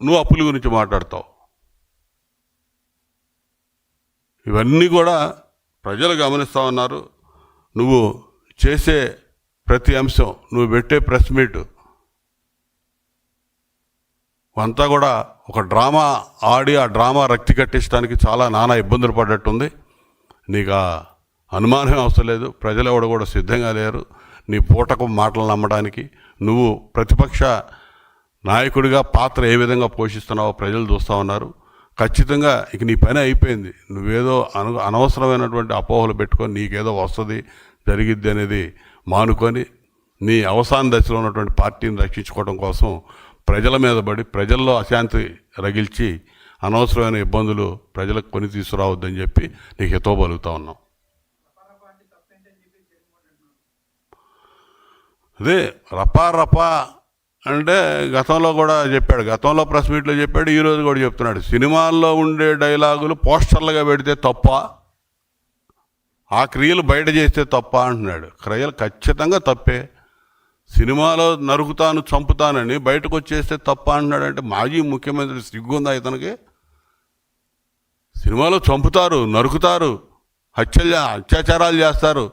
నువ్వు అప్పుల గురించి మాట్లాడతావు. ఇవన్నీ కూడా ప్రజలు గమనిస్తూ ఉన్నారు. నువ్వు చేసే ప్రతి అంశం, నువ్వు పెట్టే ప్రెస్ మీట్ అంతా కూడా ఒక డ్రామా ఆడి ఆ డ్రామా రక్తి కట్టించడానికి చాలా నానా ఇబ్బందులు పడ్డట్టుంది. నీకు ఆ అనుమానం అవసరం లేదు. ప్రజలు ఎవడు కూడా సిద్ధంగా లేరు నీ పూటకు మాటలు నమ్మడానికి. నువ్వు ప్రతిపక్ష నాయకుడిగా పాత్ర ఏ విధంగా పోషిస్తున్నావో ప్రజలు చూస్తూ ఉన్నారు. ఖచ్చితంగా ఇక నీ పని అయిపోయింది. నువ్వేదో అనవసరమైనటువంటి అపోహలు పెట్టుకొని నీకేదో వస్తుంది జరిగిద్ది అనేది మానుకొని నీ అవసాన దశలో ఉన్నటువంటి పార్టీని రక్షించుకోవడం కోసం ప్రజల మీద పడి ప్రజల్లో అశాంతి రగిల్చి అనవసరమైన ఇబ్బందులు ప్రజలకు కొని తీసుకురావద్దని చెప్పి నీకు హితవు పలుకుతా ఉన్నాం. అదే రపా అంటే గతంలో కూడా చెప్పాడు, గతంలో ప్రెస్ మీట్లో చెప్పాడు, ఈరోజు కూడా చెప్తున్నాడు. సినిమాల్లో ఉండే డైలాగులు పోస్టర్లుగా పెడితే తప్ప, ఆ క్రియలు బయట చేస్తే తప్ప అంటున్నాడు. క్రియలు ఖచ్చితంగా తప్పే. సినిమాలో నరుకుతాను చంపుతానని బయటకు వచ్చేస్తే తప్ప అంటున్నాడు. అంటే మాజీ ముఖ్యమంత్రి సిగ్గుందా ఇతనికి? సినిమాలో చంపుతారు, నరుకుతారు, అత్యాచారాలు చేస్తారు,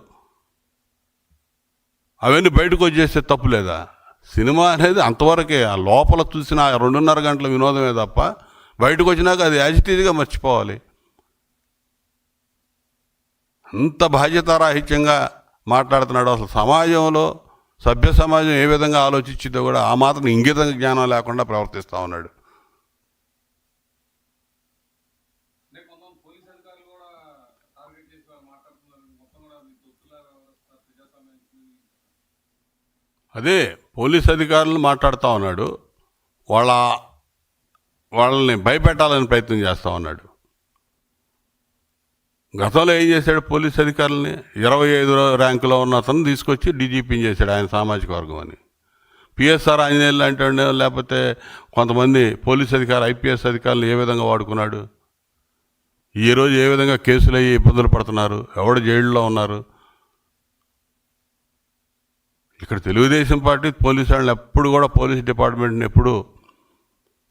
అవన్నీ బయటకు వచ్చేస్తే తప్పు లేదా? సినిమా అనేది అంతవరకే, ఆ లోపల చూసిన 2.5 గంటల వినోదమే తప్ప బయటకు వచ్చినాక అది యాజిటీజ్గా మర్చిపోవాలి. అంత బాధ్యతారాహిత్యంగా మాట్లాడుతున్నాడు. అసలు సమాజంలో సభ్య సమాజం ఏ విధంగా ఆలోచించిందో కూడా ఆ మాత్రం ఇంగిత జ్ఞానం లేకుండా ప్రవర్తిస్తూ ఉన్నాడు. అదే పోలీస్ అధికారులను మాట్లాడుతూ ఉన్నాడు. వాళ్ళని భయపెట్టాలని ప్రయత్నం చేస్తూ ఉన్నాడు. గతంలో ఏం చేశాడు? పోలీస్ అధికారులని 25 ర్యాంకులో ఉన్న అతను తీసుకొచ్చి డీజీపీని చేశాడు ఆయన సామాజిక వర్గం అని. పిఎస్ఆర్ ఆంజనేయులు అంటే లేకపోతే కొంతమంది పోలీస్ అధికారులు, ఐపీఎస్ అధికారులు ఏ విధంగా వాడుకున్నాడు? ఈరోజు ఏ విధంగా కేసులు అయ్యి ఇబ్బందులు పడుతున్నారు, ఎవడు జైల్లో ఉన్నారు? ఇక్కడ తెలుగుదేశం పార్టీ పోలీసు వాళ్ళని ఎప్పుడు కూడా, పోలీస్ డిపార్ట్మెంట్ని ఎప్పుడు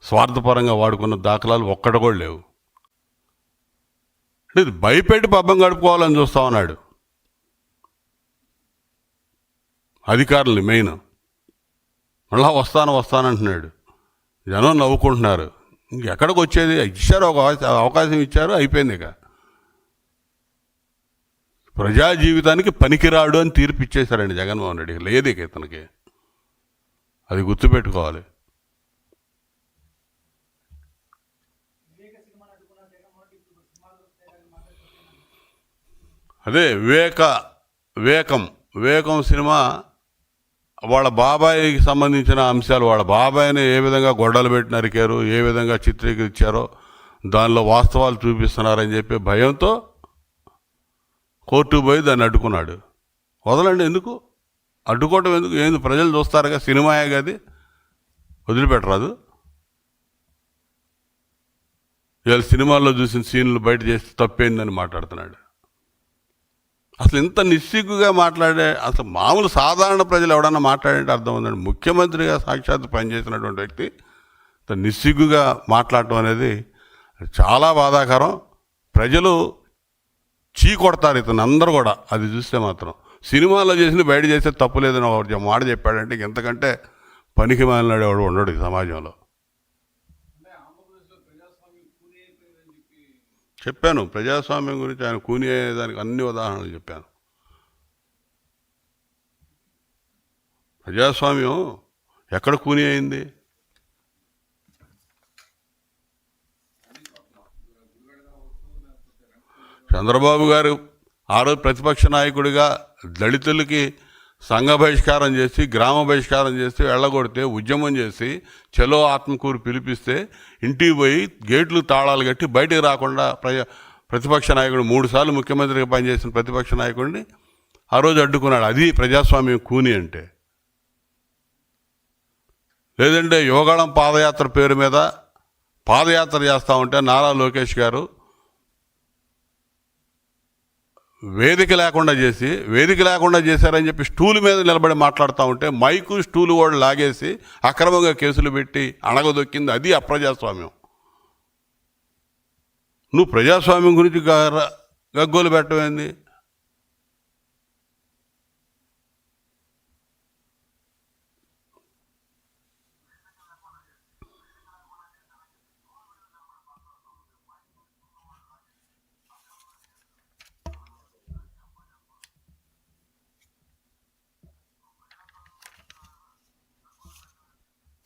స్వార్థపరంగా వాడుకున్న దాఖలాలు ఒక్కటి కూడా లేవు. ఇది భయపెట్టి పబ్బం గడుపుకోవాలని చూస్తూ ఉన్నాడు అధికారులని. మెయిన్ మళ్ళా వస్తానంటున్నాడు. జనం నవ్వుకుంటున్నారు. ఇంకెక్కడికి వచ్చేది? ఇచ్చారు, ఒక అవకాశం ఇచ్చారు, అయిపోయింది. ఇక ప్రజా జీవితానికి పనికిరాడు అని తీర్పు ఇచ్చేశారండి జగన్మోహన్ రెడ్డి. లేదు ఇక ఇతనికి, అది గుర్తుపెట్టుకోవాలి. అదే వివేకం సినిమా వాళ్ళ బాబాయికి సంబంధించిన అంశాలు, వాళ్ళ బాబాయిని ఏ విధంగా గొడ్డలు పెట్టి నరికారు, ఏ విధంగా చిత్రీకరించారో దానిలో వాస్తవాలు చూపిస్తున్నారని చెప్పి భయంతో కోర్టుకు పోయి దాన్ని అడ్డుకున్నాడు. వదలండి, ఎందుకు అడ్డుకోవటం? ఎందుకు? ఏంది ప్రజలు చూస్తారుగా, సినిమాయే కాదు, వదిలిపెట్టరాదు. ఇవాళ సినిమాల్లో చూసిన సీన్లు బయట చేస్తే తప్పేందని మాట్లాడుతున్నాడు. అసలు ఇంత నిస్సిగ్గుగా మాట్లాడే, అసలు మామూలు సాధారణ ప్రజలు ఎవడన్నా మాట్లాడే అర్థం ఉందండి. ముఖ్యమంత్రిగా సాక్షాత్తు పనిచేసినటువంటి వ్యక్తి ఇంత నిస్సిగ్గుగా మాట్లాడటం అనేది చాలా బాధాకరం. ప్రజలు చీకొడతారు ఇతను అందరూ కూడా. అది చూస్తే మాత్రం సినిమాలో చేసింది బయట చేస్తే తప్పు లేదని ఒక మాట చెప్పాడంటే ఇంతకంటే పనికి మాలినాడు ఎవడు ఉండడు ఈ సమాజంలో. చెప్పాను ప్రజాస్వామ్యం గురించి, ఆయన కూని అయ్యేదానికి అన్ని ఉదాహరణలు చెప్పాను. ప్రజాస్వామ్యం ఎక్కడ కూని అయింది? చంద్రబాబు గారు ఆ రోజు ప్రతిపక్ష నాయకుడిగా దళితులకి సంఘ బహిష్కారం చేసి, గ్రామ బహిష్కారం చేసి, వెళ్ళగొడితే, ఉద్యమం చేసి, చలో ఆత్మకూరు పిలిపిస్తే ఇంటికి పోయి గేట్లు తాళాలు కట్టి బయటకు రాకుండా ప్రతిపక్ష నాయకుడు 3 సార్లు ముఖ్యమంత్రిగా పనిచేసిన ప్రతిపక్ష నాయకుడిని ఆ రోజు అడ్డుకున్నాడు. అది ప్రజాస్వామ్యం కూని అంటే. లేదంటే యువగళం పాదయాత్ర పేరు మీద పాదయాత్ర చేస్తూ ఉంటే నారా లోకేష్ గారు వేదిక లేకుండా చేశారని చెప్పి స్టూల్ మీద నిలబడి మాట్లాడుతూ ఉంటే మైకు స్టూలు కూడా లాగేసి అక్రమంగా కేసులు పెట్టి అణగదొక్కింది. అది అప్రజాస్వామ్యం. నువ్వు ప్రజాస్వామ్యం గురించి గగ్గోలు పెట్టమైంది.